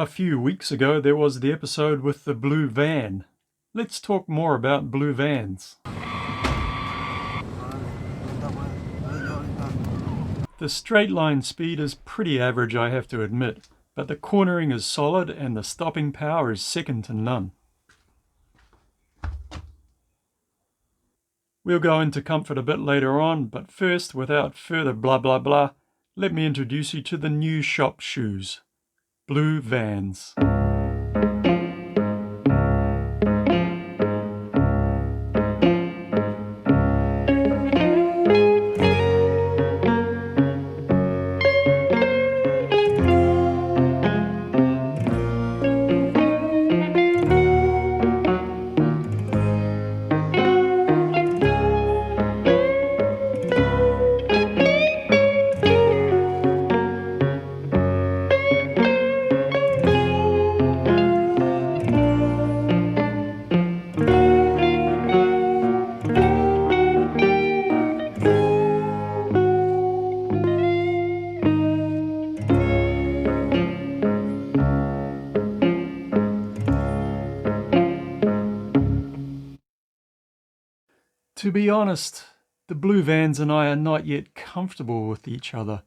A few weeks ago there was the episode with the blue van. Let's talk more about blue vans. The straight line speed is pretty average, I have to admit, but the cornering is solid and the stopping power is second to none. We'll go into comfort a bit later on, but first, without further blah blah blah, let me introduce you to the new shop shoes. Blue Vans. To be honest, the blue vans and I are not yet comfortable with each other.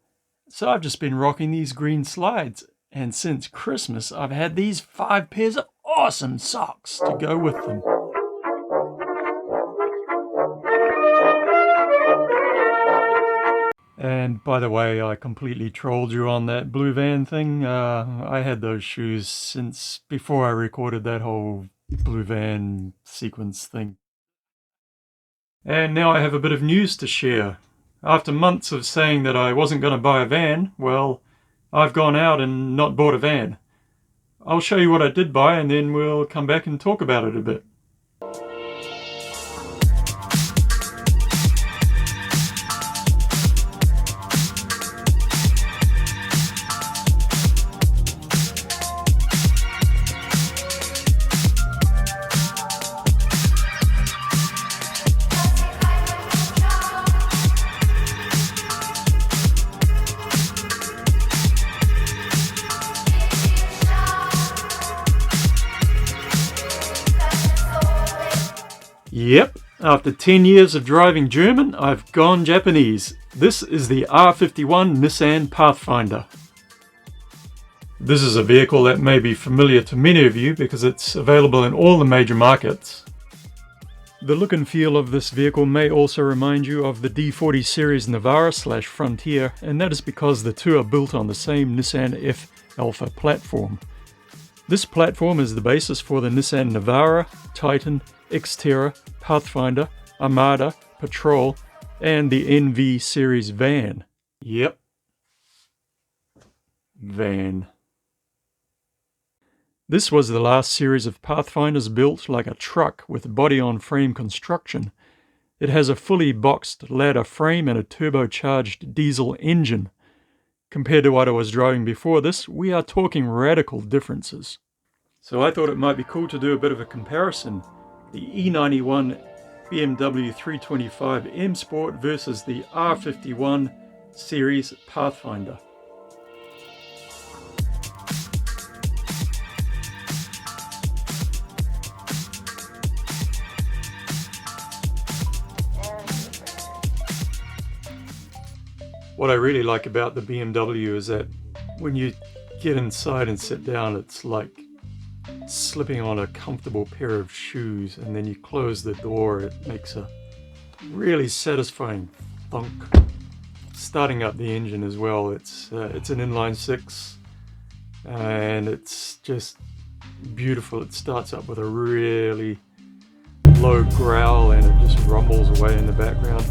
So I've just been rocking these green slides, and since Christmas I've had these 5 pairs of awesome socks to go with them. And by the way, I completely trolled you on that blue van thing. I had those shoes since before I recorded that whole blue van sequence thing. And now I have a bit of news to share. After months of saying that I wasn't going to buy a van, well, I've gone out and not bought a van. I'll show you what I did buy and then we'll come back and talk about it a bit. Yep, after 10 years of driving German, I've gone Japanese. This is the R51 Nissan Pathfinder. This is a vehicle that may be familiar to many of you because it's available in all the major markets. The look and feel of this vehicle may also remind you of the D40 series Navara/Frontier, and that is because the two are built on the same Nissan F Alpha platform. This platform is the basis for the Nissan Navara, Titan, Xterra, Pathfinder, Armada, Patrol, and the NV series van. Yep. Van. This was the last series of Pathfinders built like a truck with body-on-frame construction. It has a fully boxed ladder frame and a turbocharged diesel engine. Compared to what I was driving before this, we are talking radical differences. So I thought it might be cool to do a bit of a comparison. The E91 BMW 325 M Sport versus the R51 series Pathfinder. What I really like about the BMW is that when you get inside and sit down, it's like slipping on a comfortable pair of shoes, and then you close the door. It makes a really satisfying thunk. Starting up the engine as well, it's an inline 6 and it's just beautiful. It starts up with a really low growl and it just rumbles away in the background.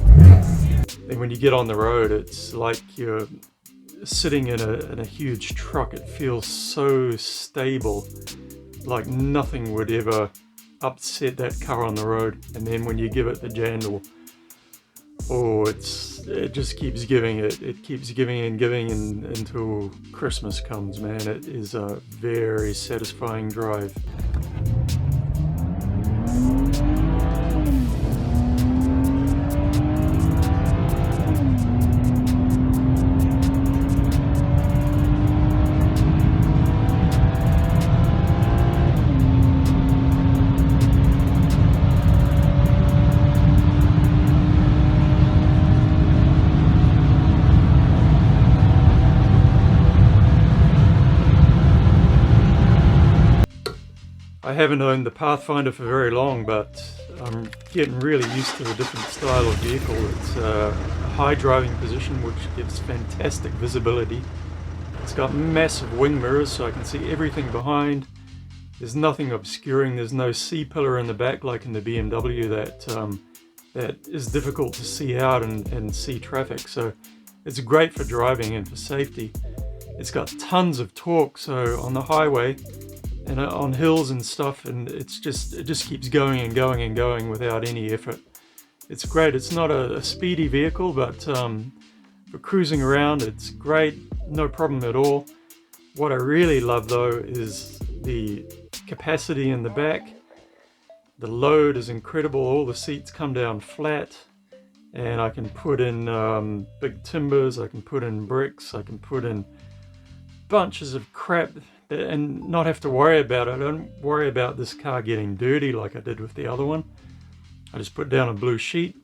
And when you get on the road, it's like you're sitting in a huge truck. It feels so stable, like nothing would ever upset that car on the road. And then when you give it the jandle, it just keeps giving it keeps giving and giving until Christmas comes, man. It is a very satisfying drive. I haven't owned the Pathfinder for very long, but I'm getting really used to the different style of vehicle. It's a high driving position which gives fantastic visibility. It's got massive wing mirrors so I can see everything behind. There's nothing obscuring, there's no C-pillar in the back like in the BMW that is difficult to see out and see traffic. So it's great for driving and for safety. It's got tons of torque, so on the highway and on hills and stuff, and it just keeps going and going and going without any effort. It's great. It's not a speedy vehicle, but for cruising around, it's great. No problem at all. What I really love though is the capacity in the back. The load is incredible. All the seats come down flat, and I can put in big timbers, I can put in bricks, I can put in bunches of crap and not have to worry about it. I don't worry about this car getting dirty like I did with the other one. I just put down a blue sheet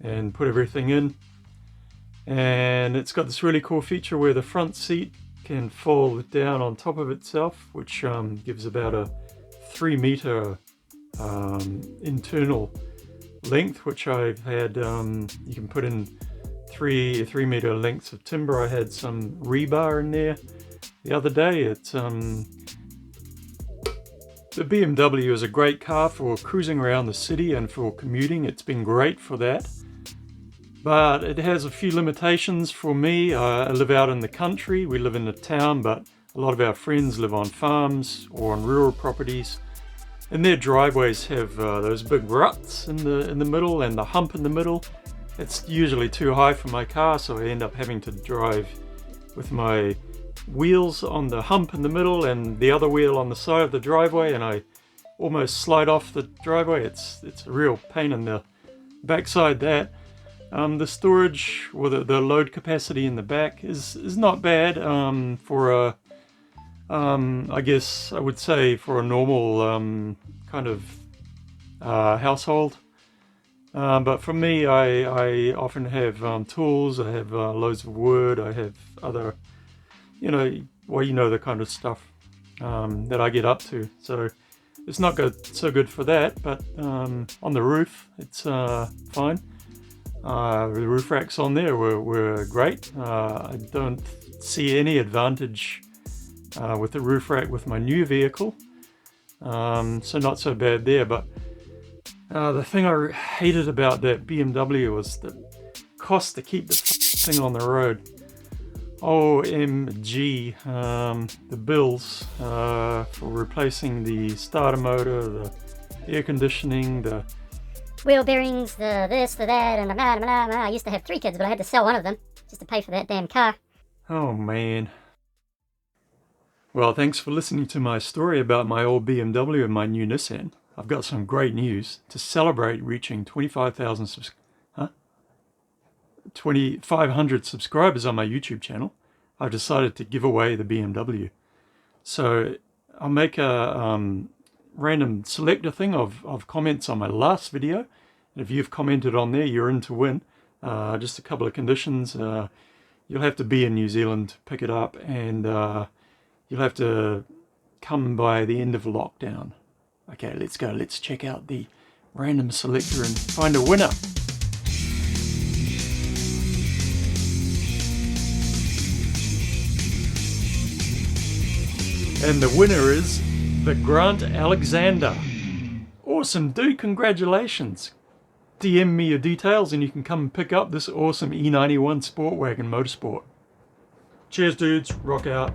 and put everything in, and it's got this really cool feature where the front seat can fold down on top of itself, which gives about a 3 meter internal length, which I've had. You can put in 3 meter lengths of timber. I had some rebar in there the other day. It's the BMW is a great car for cruising around the city and for commuting. It's been great for that, but it has a few limitations for me. I live out in the country. We live in a town, but a lot of our friends live on farms or on rural properties, and their driveways have those big ruts in the middle and the hump in the middle. It's usually too high for my car, so I end up having to drive with my wheels on the hump in the middle and the other wheel on the side of the driveway, and I almost slide off the driveway. It's a real pain in the backside. That the storage or the load capacity in the back is not bad for a I guess I would say for a normal kind of household. But for me, I often have tools. I have loads of wood. I have other, the kind of stuff that I get up to. So it's not so good for that. But on the roof, it's fine. The roof racks on there were great. I don't see any advantage with the roof rack with my new vehicle. So not so bad there. But the thing I hated about that BMW was the cost to keep this thing on the road. OMG, the bills for replacing the starter motor, the air conditioning, the wheel bearings, the this, the that, and the blah, blah, blah. I used to have 3 kids, but I had to sell one of them just to pay for that damn car. Oh man. Well, thanks for listening to my story about my old BMW and my new Nissan. I've got some great news. To celebrate reaching 2,500 subscribers on my YouTube channel, I've decided to give away the BMW. So I'll make a random selector thing of comments on my last video. And if you've commented on there, you're in to win. Just a couple of conditions. You'll have to be in New Zealand to pick it up, and you'll have to come by the end of lockdown. Okay, let's go. Let's check out the random selector and find a winner. And the winner is the Grant Alexander. Awesome, dude. Congratulations. DM me your details and you can come and pick up this awesome E91 Sport Wagon Motorsport. Cheers, dudes. Rock out.